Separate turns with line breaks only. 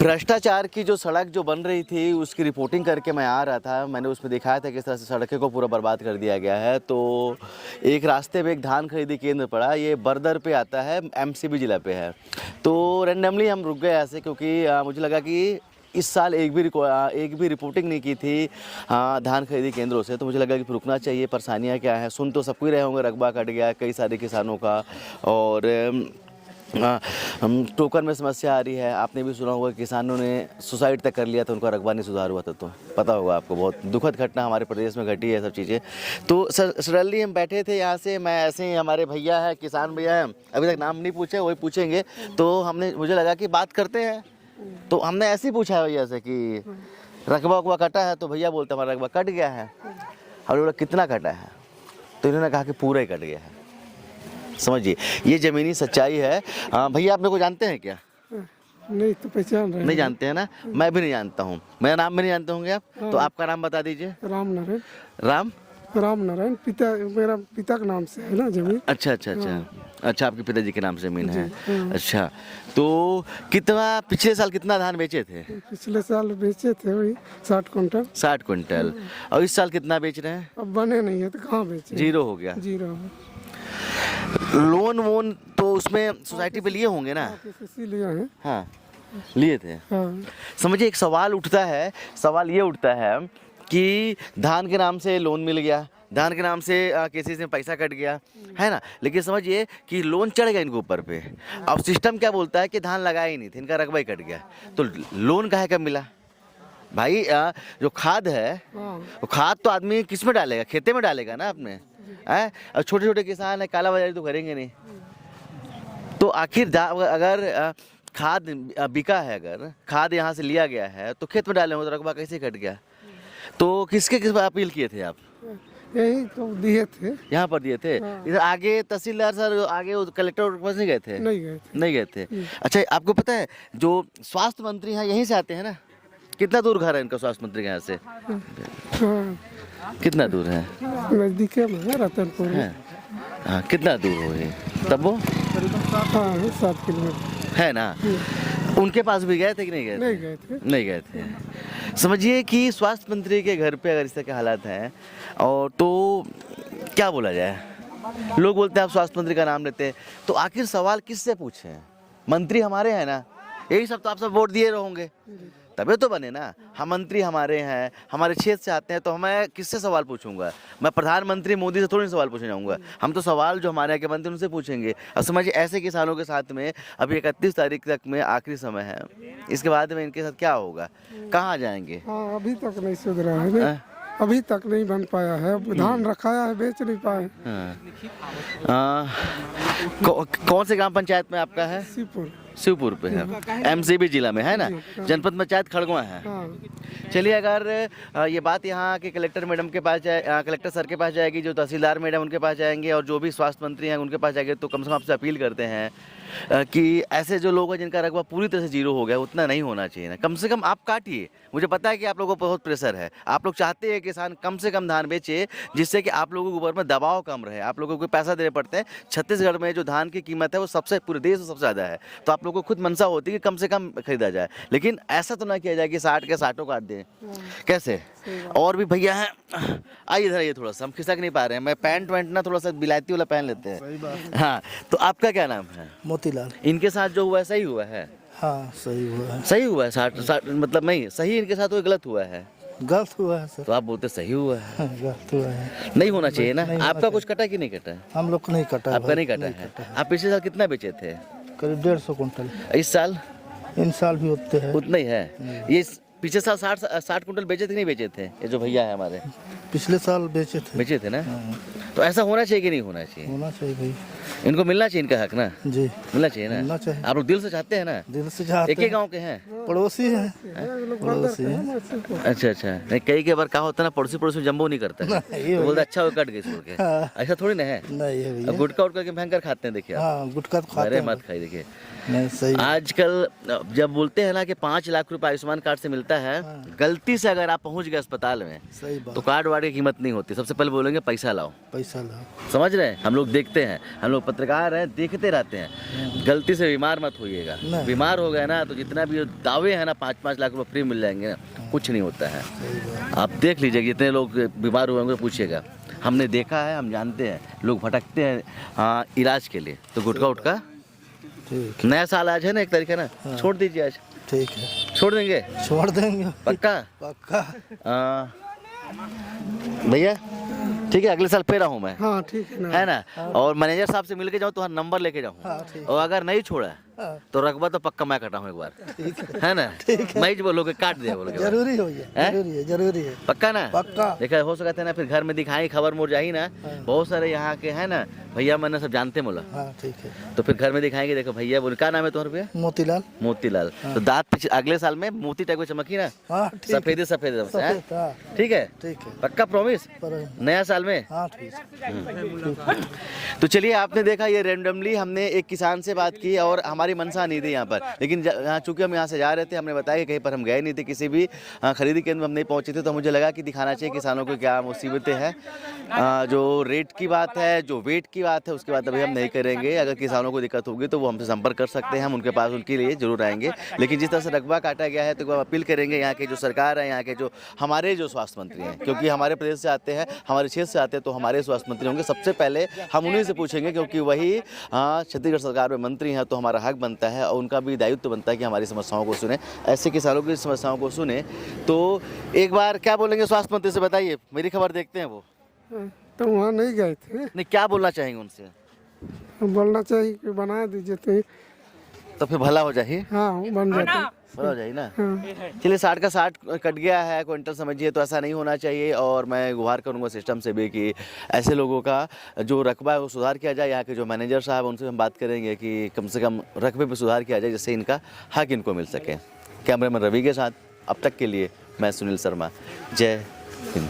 भ्रष्टाचार की जो सड़क जो बन रही थी उसकी रिपोर्टिंग करके मैं आ रहा था। मैंने उसमें दिखाया था किस तरह से सड़कें को पूरा बर्बाद कर दिया गया है। तो एक रास्ते पे एक धान खरीदी केंद्र पड़ा, ये बरदर पे आता है, एमसीबी ज़िला पे है। तो रैंडमली हम रुक गए ऐसे, क्योंकि मुझे लगा कि इस साल एक भी रिपोर्टिंग नहीं की थी धान खरीदी केंद्रों से। तो मुझे लगा कि रुकना चाहिए, परेशानियाँ क्या हैं। सुन तो सबको ही रहे होंगे, रकबा कट गया कई सारे किसानों का, और टोकन में समस्या आ रही है। आपने भी सुना होगा किसानों ने सुसाइड तक कर लिया था, उनका रकबा नहीं सुधार हुआ था। तो पता होगा आपको, बहुत दुखद घटना हमारे प्रदेश में घटी है सब चीज़ें। तो सडनली हम बैठे थे यहाँ से, मैं ऐसे ही, हमारे भैया है, किसान भैया हैं, अभी तक नाम नहीं पूछे, वही पूछेंगे। तो मुझे लगा कि बात करते हैं। तो हमने ऐसे ही पूछा है भैया से कि रकबा वकबा कटा है। तो भैया बोलते हमारा रकबा कट गया है। हम बोला कितना कटा है? तो इन्होंने कहा कि पूरा ही कट गया है। समझिए, ये ज़मीनी सच्चाई है। भैया आप मेरे को जानते हैं क्या?
नहीं तो पहचान रहे
नहीं जानते हैं ना, मैं भी नहीं जानता हूँ। मेरा नाम भी नहीं जानते होंगे आप। तो आपका नाम बता दीजिए।
राम नारायण।
राम
नारायण, पिता, मेरा पिता के नाम से है ना जमीन।
अच्छा, आपके पिताजी के नाम से जमीन है। अच्छा, तो कितना पिछले साल कितना धान बेचे थे?
पिछले साल बेचे थे वही 60 कुंटल।
60 कुंटल। और इस साल कितना बेच रहे हैं?
अब बने नहीं है तो कहाँ बेचे?
जीरो हो गया।
जीरो।
लोन वोन तो उसमें सोसाइटी पे लिए होंगे ना?
लिए हैं।
हाँ, लिए थे।
हाँ।
समझिए, एक सवाल उठता है, सवाल ये उठता है कि धान के नाम से लोन मिल गया, धान के नाम से किसी से पैसा कट गया है ना, लेकिन समझिए कि लोन चढ़ गया इनके ऊपर पे। अब सिस्टम क्या बोलता है कि धान लगाया ही नहीं थे, इनका रकबा ही कट गया। तो लोन काहे का मिला भाई? जो खाद है वो खाद तो आदमी किस में डालेगा? खेते में डालेगा ना अपने, है। और छोटे छोटे किसान है, काला बाजारी तो करेंगे नहीं। तो आखिर अगर खाद बिका है, अगर खाद यहाँ से लिया गया है तो खेत में डाले हो, तो रकबा कैसे कट गया? तो किस पर अपील किए थे आप?
यही तो दिए थे,
यहाँ पर दिए थे। इधर आगे तहसीलदार सर, आगे कलेक्टर के पास नहीं गए थे? नहीं गए थे। अच्छा, आपको पता है जो स्वास्थ्य मंत्री हैं यहीं से आते हैं ना? कितना दूर घर है इनका स्वास्थ्य मंत्री के यहाँ से? कितना दूर है?
नजदीक में रतनपुर है।
हाँ, कितना दूर हो ये? तब वो
7 किलोमीटर
है ना। उनके पास भी गए थे कि नहीं गए थे? नहीं गए थे। समझिए कि स्वास्थ्य मंत्री के घर पे अगर इस तरह के हालात हैं, और तो क्या बोला जाए। लोग बोलते हैं आप स्वास्थ्य मंत्री का नाम लेते हैं, तो आखिर सवाल किससे पूछें? मंत्री हमारे हैं ना, यही सब तो आप सब वोट दिए रहोगे, तभी तो बने ना। हम मंत्री हमारे हैं, हमारे क्षेत्र से आते हैं, तो मैं किससे सवाल पूछूंगा? मैं प्रधानमंत्री मोदी से थोड़ी सवाल पूछने जाऊंगा। हम तो सवाल जो हमारे यहाँ के मंत्री उनसे पूछेंगे। अब समझिए, ऐसे किसानों के साथ में अभी 31 तारीख तक में आखिरी समय है, इसके बाद में इनके साथ क्या होगा? कहाँ जाएंगे?
हाँ, अभी तक नहीं सुधरा है, अभी तक नहीं बन पाया है। धान रखाया है, बेच नहीं पाए।
कौन से ग्राम पंचायत में आपका है? शिवपुर पे है, एमसीबी जिला में है ना। जनपद पंचायत खड़गवा है। चलिए, अगर ये बात यहाँ के कलेक्टर मैडम के पास कलेक्टर सर के पास जाएगी, जो तहसीलदार मैडम उनके पास जाएंगे, और जो भी स्वास्थ्य मंत्री हैं उनके पास जाएंगे, तो कम से कम आपसे अपील करते हैं कि ऐसे जो लोग हैं जिनका रकबा पूरी तरह से जीरो हो गया, उतना नहीं होना चाहिए ना। कम से कम आप काटिए। मुझे पता है कि आप लोगों को बहुत प्रेशर है, आप लोग चाहते हैं किसान कम से कम धान बेचे, जिससे कि आप लोगों के ऊपर में दबाव कम रहे। आप लोगों को पैसा देने पड़ते हैं। छत्तीसगढ़ में जो धान की कीमत है वो सबसे, पूरे देश में सबसे ज़्यादा है। तो आप लोगों को खुद मनसा होती है कि कम से कम खरीदा जाए, लेकिन ऐसा तो ना किया जाए कि 60 के 60 काट दें। कैसे? और भी भैया हैं, आइए इधर, ये थोड़ा सा हम खिसक नहीं पा रहे हैं। मैं पैंट वैंट ना थोड़ा सा बिलायती वाला पहन लेते हैं। हाँ, तो आपका क्या नाम है?
मोतीलाल।
इनके साथ जो हुआ है सही हुआ है?
हाँ, सही हुआ है।
सही हुआ है? 60 मतलब नहीं सही, इनके साथ वो गलत हुआ है?
गलत हुआ है सर।
तो आप बोलते सही हुआ है।
गलत हुआ है,
नहीं होना चाहिए ना। आपका कुछ कटा कि नहीं कटा?
हम लोग को नहीं कटा।
आपका नहीं कटा है। आप पिछले साल कितना बेचे थे?
करीब 150 कुंटल।
इस साल?
इन साल भी उतने हैं।
उतना ही है। ये पिछले साल 60 कुंटल बेचे थे नहीं बेचे थे? ये जो भैया है हमारे,
पिछले साल बेचे थे
ना। तो ऐसा होना चाहिए कि नहीं होना चाहिए?
होना चाहिए भाई,
इनको मिलना चाहिए इनका हक ना।
जी,
मिलना चाहिए ना।
मिलना चाहिए।
आप लोग दिल से चाहते हैं ना?
दिल से चाहते।
एक ही गांव के हैं?
पड़ोसी हैं। पड़ोसी हैं।
अच्छा, नहीं, कई के बार क्या होता है ना, पड़ोसी जम्बो नहीं करता है, तो बोलते अच्छा वो कट गई छोड़ के। ऐसा थोड़ी ना है।
नहीं है भैया।
गुटखा उटका के भयंकर खाते हैं, देखिए।
गुटखा तो खाते हैं,
मत खाइए। देखिए,
नहीं सही।
आजकल जब बोलते हैं ना कि 5 लाख रुपए आयुष्मान कार्ड से मिलता है, गलती से अगर आप पहुंच गए अस्पताल में, तो कार्ड वार्ड की कीमत नहीं होती। सबसे पहले बोलेंगे पैसा लाओ।
पैसा ला।
समझ रहे हैं, हम लोग देखते हैं, हम लोग पत्रकार हैं, देखते रहते हैं। गलती से बीमार मत होइएगा,
नहीं।
बीमार हो गए ना तो जितना भी दावे हैं ना 5-5 लाख रुपए फ्री मिल जाएंगे ना, कुछ नहीं होता है। आप देख लीजिए जितने लोग बीमार हुए होंगे पूछिएगा, हमने देखा है, हम जानते हैं, लोग भटकते हैं हाँ इलाज के लिए। तो गुटखा उटका
ठीक
नया साल आज है ना, एक तारीख है ना, छोड़ दीजिए आज।
ठीक है,
छोड़ देंगे
छोड़ देंगे
पक्का।
पक्का।
भैया ठीक है, अगले साल फिर आऊँ मैं,
हाँ ठीक है
है ना। और मैनेजर साहब से मिल के जाऊँ, तुम्हारा नंबर लेके जाऊँ,
हाँ, ठीक।
और अगर नहीं छोड़ा
हाँ,
तो रकबा तो पक्का मैं कटाऊँ एक बार,
ठीक
है ना। मैं ही बोलोगे काट दिया बोलोगे,
जरूरी हो गया,
हैं?
जरूरी है, जरूरी है।
पक्का ना।
पक्का।
देखा हो सकता है ना, फिर घर में दिखाई खबर मोड़ जाही ना, बहुत सारे यहाँ के है ना भैया मैंने सब जानते मोला,
हाँ ठीक है।
तो फिर घर में दिखाएंगे, देखो भैया बोले क्या नाम है तुम्हारा भैया?
मोतीलाल।
मोतीलाल। तो दांत अगले साल में मोती टाइप की चमकी ना,
हाँ ठीक है।
सफेद सफेद हैं?
सफेद, हाँ,
ठीक है,
ठीक है।
पक्का प्रॉमिस
पर
नया साल में।
हाँ ठीक है।
तो चलिए, आपने देखा ये रेंडमली हमने एक किसान से बात की और हमारी मंशा नहीं थी यहाँ पर, लेकिन चूंकि हम यहाँ से जा रहे थे, हमने बताया कि कहीं पर हम गए नहीं थे, किसी भी खरीदी केंद्र में हम नहीं पहुँचे थे, तो मुझे लगा कि दिखाना चाहिए किसानों को क्या मुसीबतें हैं। जो रेट की बात है, जो वेट की बात है, उसकी बात अभी हम नहीं करेंगे। अगर किसानों को दिक्कत होगी तो वो हमसे संपर्क कर सकते हैं, हम उनके पास उनके लिए जरूर आएंगे। लेकिन जिस तरह से रकबा काटा गया है, तो हम अपील करेंगे यहाँ के जो सरकार है, यहाँ के जो हमारे जो स्वास्थ्य मंत्री हैं, क्योंकि हमारे प्रदेश से आते हैं, हमारे क्षेत्र से आते हैं, तो हमारे स्वास्थ्य मंत्री होंगे, सबसे पहले हम उन्हीं से पूछेंगे, क्योंकि वही छत्तीसगढ़ सरकार में मंत्री हैं, तो हमारा हक बनता है और उनका भी दायित्व बनता है कि हमारी समस्याओं को सुने, ऐसे किसानों की समस्याओं को सुने। तो एक बार क्या बोलेंगे स्वास्थ्य मंत्री से, बताइए, मेरी खबर देखते हैं वो,
तो वहाँ नहीं गए थे।
नहीं क्या बोलना चाहेंगे उनसे?
बोलना चाहिए कि बना दीजिए
तो फिर भला हो जाए,
हाँ बन जाता।
भला हो जाए ना।
हाँ।
चलिए 60 का 60 कट गया है क्विंटल, समझिए, तो ऐसा नहीं होना चाहिए। और मैं गुहार करूंगा सिस्टम से भी कि ऐसे लोगों का जो रकबा है वो सुधार किया जाए। यहाँ के जो मैनेजर साहब उनसे हम बात करेंगे कि कम से कम रकबे पे सुधार किया जाए, जिससे इनका हक इनको मिल सके। कैमरामैन रवि के साथ अब तक के लिए मैं सुनील शर्मा, जय हिंद।